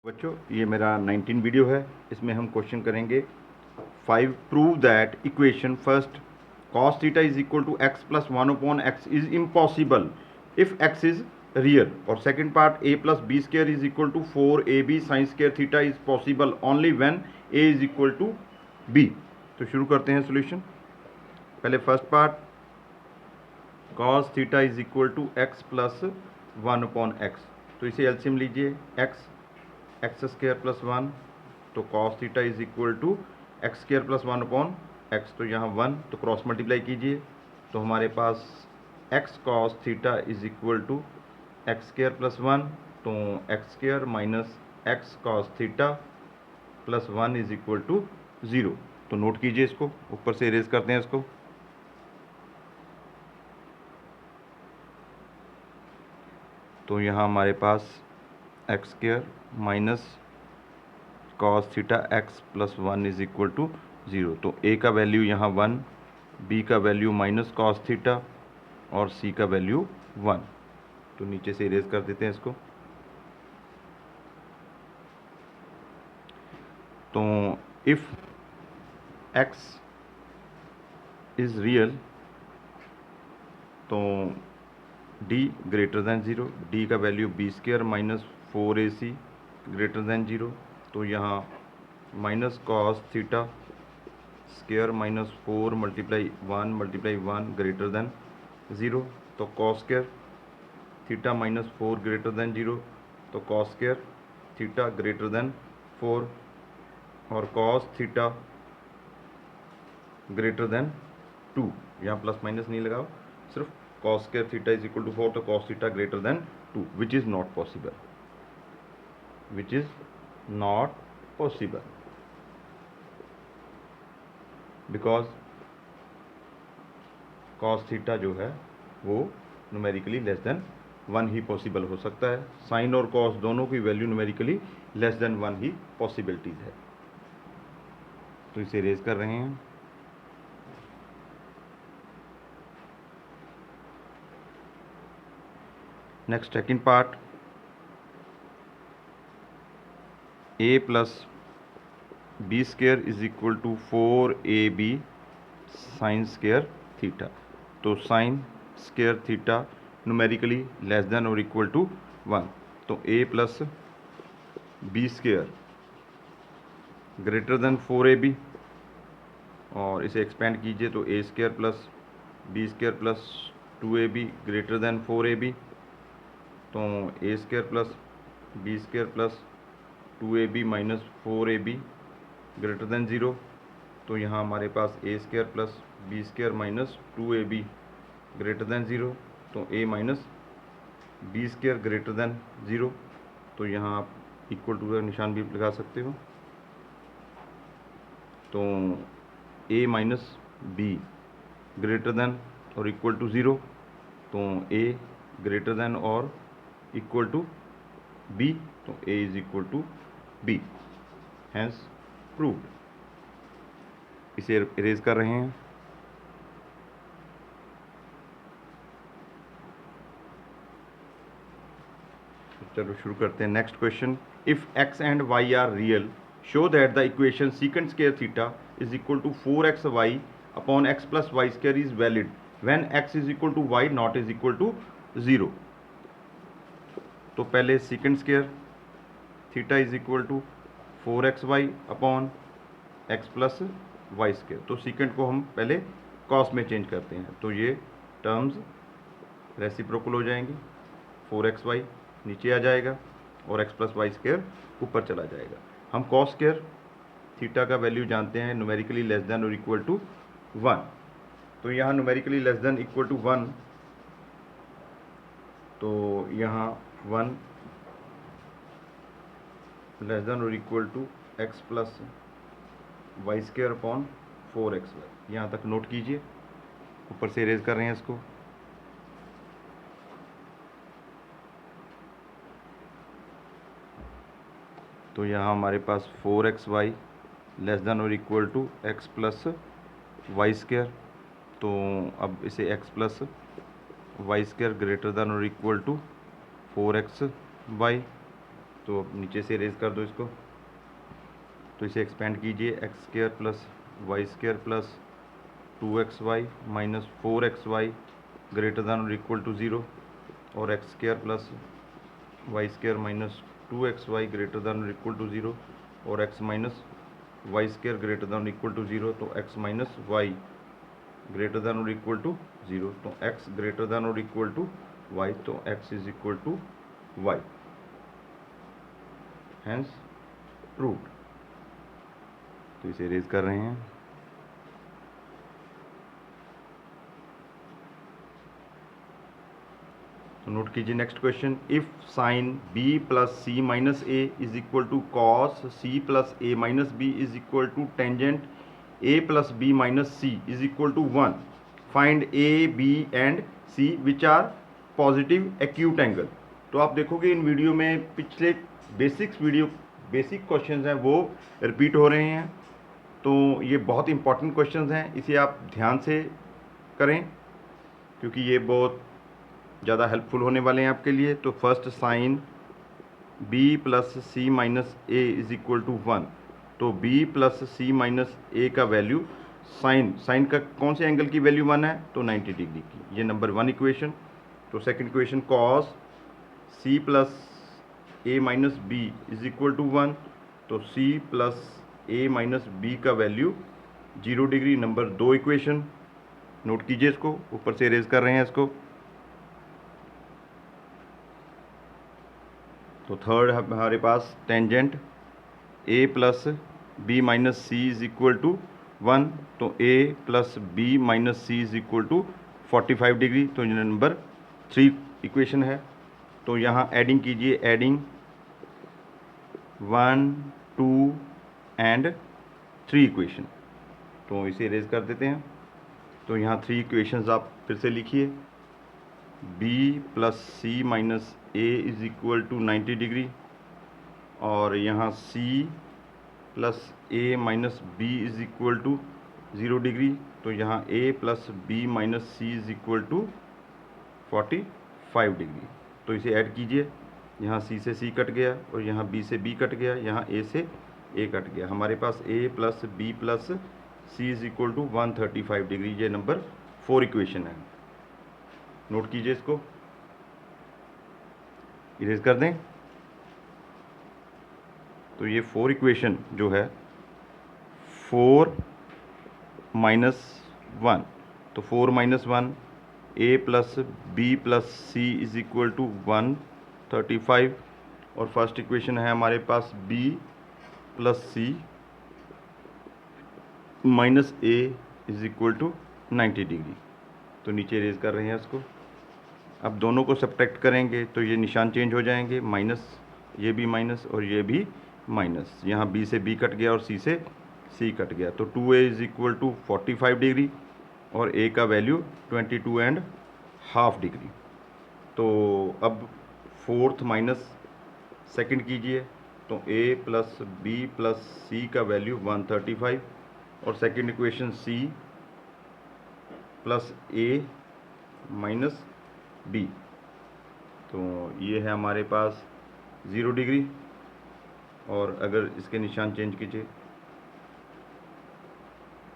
बच्चों ये मेरा 19 वीडियो है। इसमें हम क्वेश्चन करेंगे 5 prove that equation first cos theta is equal to x plus 1/x is impossible if x is real. और second part a plus b square is equal to 4ab sine square theta is possible only when a is equal to b। तो शुरू करते हैं solution. पहले first part cos theta is equal to x plus 1/x। तो इसे LCM लीजिए x square plus 1, तो cos theta is equal to x square plus 1/x। तो यहाँ 1 तो क्रॉस मल्टीप्लाई कीजिए, तो हमारे पास x cos theta is equal to x square plus 1, तो x square minus x cos theta plus 1 is equal to 0। तो नोट कीजिए इसको, ऊपर से इरेज करते हैं इसको। तो यहाँ हमारे पास x square minus cos theta x plus 1 is equal to 0। तो ए का वैल्यू यहाँ 1, बी का वैल्यू माइनस कॉस थीटा और सी का वैल्यू 1। तो नीचे से इरेज कर देते हैं इसको। तो इफ एक्स इज रियल तो डी ग्रेटर दैन 0, डी का value b square minus 4ac greater than 0। तो यहाँ minus cos theta square minus 4 multiply 1 greater than 0। तो cos square theta minus 4 greater than 0, तो cos square theta greater than 4 और cos theta greater than 2। यहाँ plus minus नहीं लगाओ, सिर्फ cos square theta is equal to 4, तो cos theta greater than 2 which is not possible, which is not possible because cos theta जो है वो numerically less than 1 ही पॉसिबल हो सकता है। साइन और कॉस दोनों की वैल्यू न्यूमेरिकली लेस देन 1 ही पॉसिबिलिटीज है। तो इसे रेज कर रहे हैं। Next second part, a plus b square is equal to 4ab sine square theta. तो sine square theta numerically less than और इक्वल टू 1, तो a plus b square greater than 4ab और इसे एक्सपेंड कीजिए तो a स्क्र plus b square plus 2ab greater than 4ab। तो a स्क्र plus b square plus 2ab minus 4ab greater than 0। तो यहाँ हमारे पास a स्क्र plus b square minus 2ab greater than 0, तो a minus b square greater than 0। तो यहाँ आप इक्वल टू का निशान भी लगा सकते हो। तो a minus b greater than और इक्वल टू 0, तो a ग्रेटर देन और इक्वल टू b, तो a is equal to b, hence proved. इसे इरेज कर रहे हैं। चलो शुरू करते हैं। Next question, if x and y are real show that the equation secant square theta is equal to 4xy upon x plus y square is valid when x is equal to y not is equal to 0। तो पहले secant square theta is equal to 4xy upon x plus y square. तो secant को हम पहले cos में change करते हैं, तो ये टर्म्स रेसिप्रोकल हो जाएंगी। 4xy नीचे आ जाएगा और x प्लस वाई स्क्वायर ऊपर चला जाएगा। हम कॉस स्क्वायर थीटा का वैल्यू जानते हैं न्यूमेरिकली लेस देन और इक्वल टू 1। तो यहाँ numerically less than equal to 1, तो यहाँ 1 लेस देन और equal to x plus y square upon 4xy। यहाँ तक नोट कीजिए, ऊपर से इरेज कर रहे हैं इसको। तो यहाँ हमारे पास 4xy लेस देन और equal to x plus y square. तो अब इसे x plus y square greater than और इक्वल टू 4xy तो नीचे से इरेज कर दो इसको। तो इसे एक्सपेंड कीजिए, x square plus y square plus 2xy minus 4xy greater than और इक्वल टू 0, और x square plus y square minus 2xy greater than और इक्वल टू 0, और x minus y square greater than और equal to 0, तो x minus y greater than और equal to 0, तो x greater than और equal to y, तो x is equal to y, hence proved. तो इसे रेज कर रहे हैं। तो नोट कीजिए next question, if sine b plus c minus a is equal to cos c plus a minus b is equal to tangent a plus b minus c is equal to 1, find a b and c which are positive acute angle. तो आप देखोगे इन video में पिछले basic questions हैं वो repeat हो रहे हैं। तो ये बहुत इंपॉर्टेंट क्वेश्चंस हैं, इसे आप ध्यान से करें क्योंकि ये बहुत ज़्यादा हेल्पफुल होने वाले हैं आपके लिए। तो first sine b plus c minus a is equal to 1, तो b plus c minus a का वैल्यू साइन का कौन से एंगल की वैल्यू 1 है, तो 90 डिग्री की, ये नंबर 1 इक्वेशन। तो second equation cos c plus a minus b is equal to 1, तो c plus a minus b का value 0 degree, number 2 equation. Note कीजिए इसको, ऊपर से इरेज कर रहे हैं इसको। तो थर्ड हमारे पास tangent a plus b minus c is equal to 1, तो a plus b minus c is equal to 45 degree, तो ये नंबर 3 इक्वेशन है। तो यहाँ एडिंग कीजिए, एडिंग 1 2 एंड 3 इक्वेशन। तो इसे इरेज कर देते हैं। तो यहाँ 3 इक्वेशंस आप फिर से लिखिए, b plus c minus a is equal to 90 degree, और यहाँ c plus a minus b is equal to 0 degree, तो यहाँ a plus b minus c is equal to 45 degree. तो इसे ऐड कीजिए, यहाँ c से c कट गया और यहाँ b से b कट गया, यहाँ a से a कट गया, हमारे पास a plus b plus c is equal to 135 degree, ये नंबर 4 इक्वेशन है। नोट कीजिए इसको, इरेज कर दें। तो ये 4 इक्वेशन जो है 4 माइनस 1, तो 4 minus 1 a plus b plus c is equal to 135, और फर्स्ट इक्वेशन है हमारे पास b plus c minus a is equal to 90 degree. तो नीचे इरेज कर रहे हैं इसको। अब दोनों को सब्ट्रैक्ट करेंगे तो ये निशान चेंज हो जाएंगे, माइनस, ये भी माइनस और ये भी माइनस, यहाँ b से b कट गया और c से c कट गया, तो 2a is equal to 45 degree और a का वैल्यू 22.5 डिग्री। तो अब फोर्थ माइनस सेकंड कीजिए, तो a plus b plus c का वैल्यू 135, और second equation c plus a minus b, तो ये है हमारे पास 0 डिग्री। और अगर इसके निशान चेंज कीजिए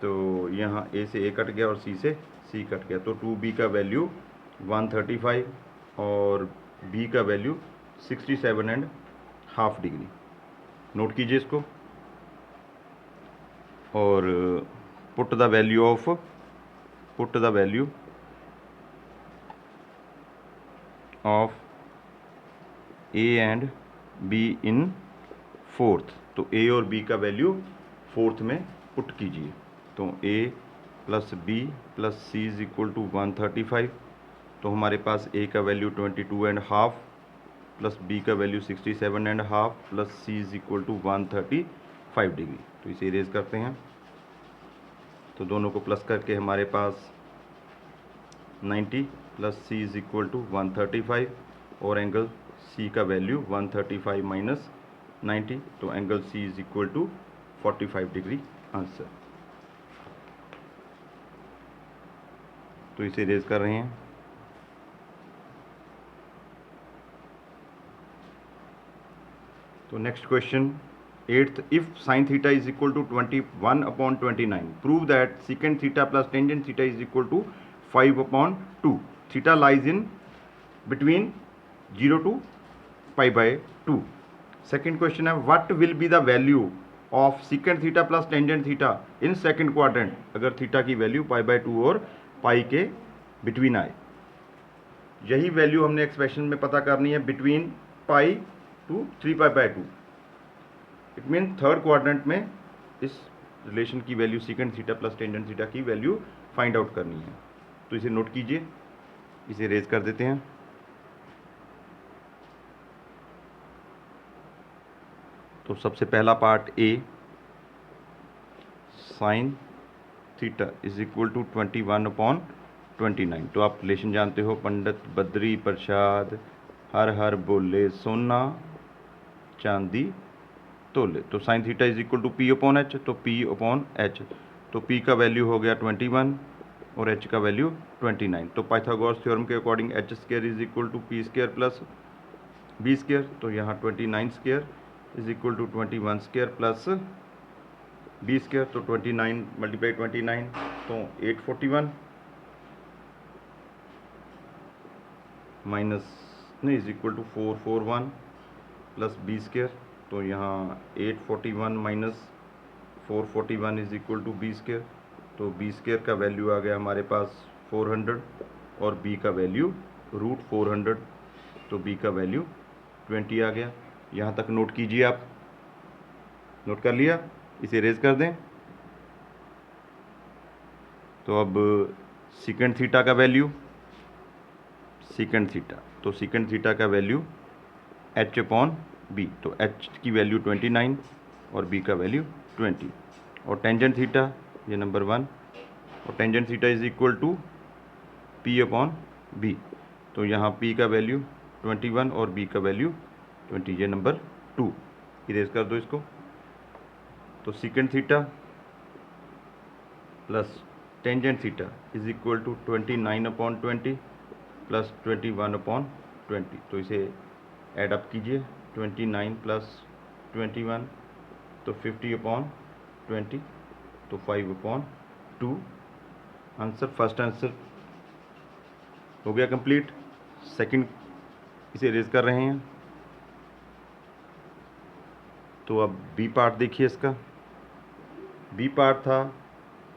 तो यहाँ a से a कट गया और c से c कट गया, तो 2b का वैल्यू 135 और b का वैल्यू 67.5 डिग्री। नोट कीजिए इसको, और put the value of a and b in fourth, तो a और b का वैल्यू फोर्थ में पुट कीजिए। तो a plus b plus c is equal to 135, तो हमारे पास a का वैल्यू 22.5 प्लस b का value 67.5 plus c is equal to 135 degree. तो इसे इरेज करते हैं। तो दोनों को प्लस करके हमारे पास 90 plus c is equal to 135, और एंगल c का वैल्यू 135 माइनस 90, तो angle c is equal to 45 degree answer. तो इसे इरेज कर रहे हैं। तो next question 8th, if sin theta is equal to 21/29, prove that secant theta plus tangent theta is equal to 5/2. Theta lies in between 0 to pi by 2. Second question है, what will be the value of secant theta plus tangent theta in second quadrant, अगर theta की value pi by 2 और पाई के between आए। यही value हमने expression में पता करनी है between pi to 3 pi by 2। It mean third quadrant में इस रिलेशन की value secant theta plus tangent theta की वैल्यू फाइंड आउट करनी है। तो इसे नोट कीजिए, इसे रेज कर देते हैं। तो सबसे पहला part A, sine theta is equal to 21/29। तो आप रिलेशन जानते हो, पंडित बद्री प्रसाद हर हर बोले सोना चांदी तोले। तो sine theta is equal to p upon h, तो पी अपॉन एच, तो पी का वैल्यू हो गया 21 और एच का वैल्यू 29। तो पाइथागोरस थ्योरम के according h square is equal to p square plus b square. तो यहाँ 29 square is equal to 21 square plus b square. तो 29 मल्टीप्लाई 29 तो 841 माइनस नहीं is equal to 441 plus b square. तो यहाँ 841 minus 441 is equal to b square. तो b square का value आ गया हमारे पास 400 और बी का वैल्यू √400। तो बी का वैल्यू 20 आ गया। यहाँ तक नोट कीजिए, आप नोट कर लिया, इसे रेज कर दें। तो अब सीकेंट थीटा का वैल्यू, सीकेंट थीटा, तो सीकेंट थीटा का वैल्यू एच अपॉन बी। तो एच की वैल्यू 29 और बी का वैल्यू 20। और टेंजेंट थीटा ये नंबर 1, और tangent theta is equal to p upon b. तो यहाँ पी का वैल्यू 21 और बी का वैल्यू 20, ये नंबर 2। इरेज कर दो इसको। तो secant theta plus tangent theta is equal to 29/20 plus 21/20। तो इसे ऐड अप कीजिए, 29 प्लस 21 तो 50/20, तो 5/2। आंसर, फर्स्ट आंसर हो गया कंप्लीट। सेकंड इसे रेज कर रहे हैं। तो अब बी पार्ट देखिए इसका। बी पार्ट था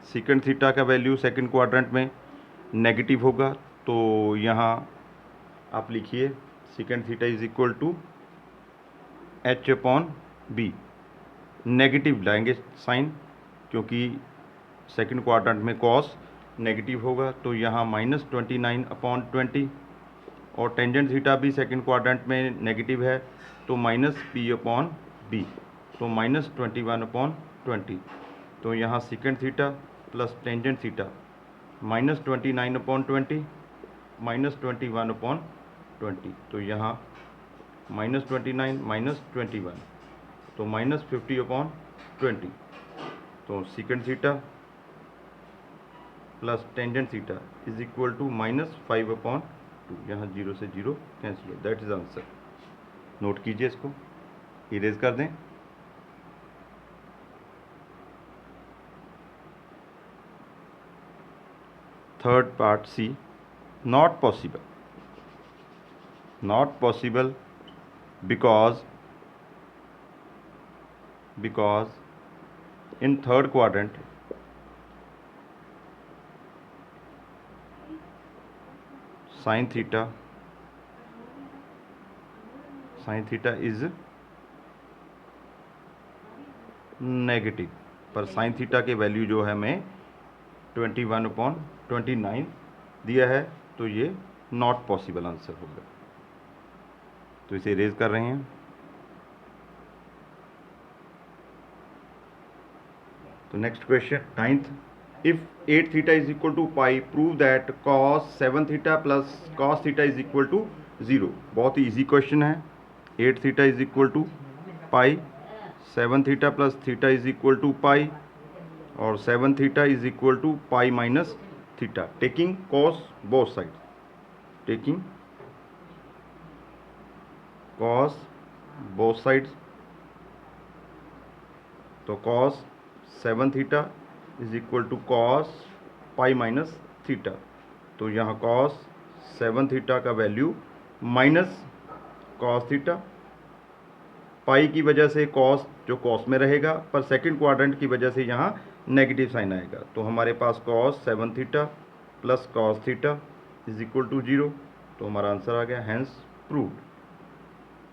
सीकेंट थीटा का वैल्यू सेकंड क्वाड्रेंट में नेगेटिव होगा। तो यहाँ आप लिखिए secant theta is equal to h upon b. Negative लाएंगे साइन, क्योंकि सेकंड क्वाड्रेंट में कॉस नेगेटिव होगा। तो यहाँ -29/20, और टेंजेंट थीटा भी सेकंड क्वाड्रेंट में नेगेटिव है, तो -p/b, तो -21/20। तो यहाँ secant theta plus tangent theta -29/20 -21/20। तो यहाँ -29 -21, तो -50/20। तो secant theta plus tangent theta is equal to -5/2। यहाँ 0 से 0 कैंसिल हो, दैट इज आंसर। नोट कीजिए इसको, इरेज कर दें। Third part C, not possible, not possible because in third quadrant sin theta is negative, पर साइन थीटा के value जो है हमें 21/29 दिया है, तो ये नॉट पॉसिबल आंसर होगा। तो इसे रेज कर रहे हैं। तो next question 9th, if 8 theta is equal to pi, prove that cos 7 theta plus cos theta is equal to 0। बहुत ही इजी क्वेश्चन है। 8 theta is equal to pi, 7 theta plus theta is equal to pi, और 7 theta is equal to pi minus theta, taking cos both side, taking cos both sides. तो cos 7 theta is equal to cos pi minus theta. तो यहाँ cos 7 theta का value minus cos theta, पाई की वजह से cos जो cos में रहेगा, पर सेकंड क्वाड्रेंट की वजह से यहाँ नेगेटिव साइन आएगा। तो हमारे पास cos 7 theta plus cos theta is equal to 0। तो हमारा आंसर आ गया, हैंस प्रूव्ड।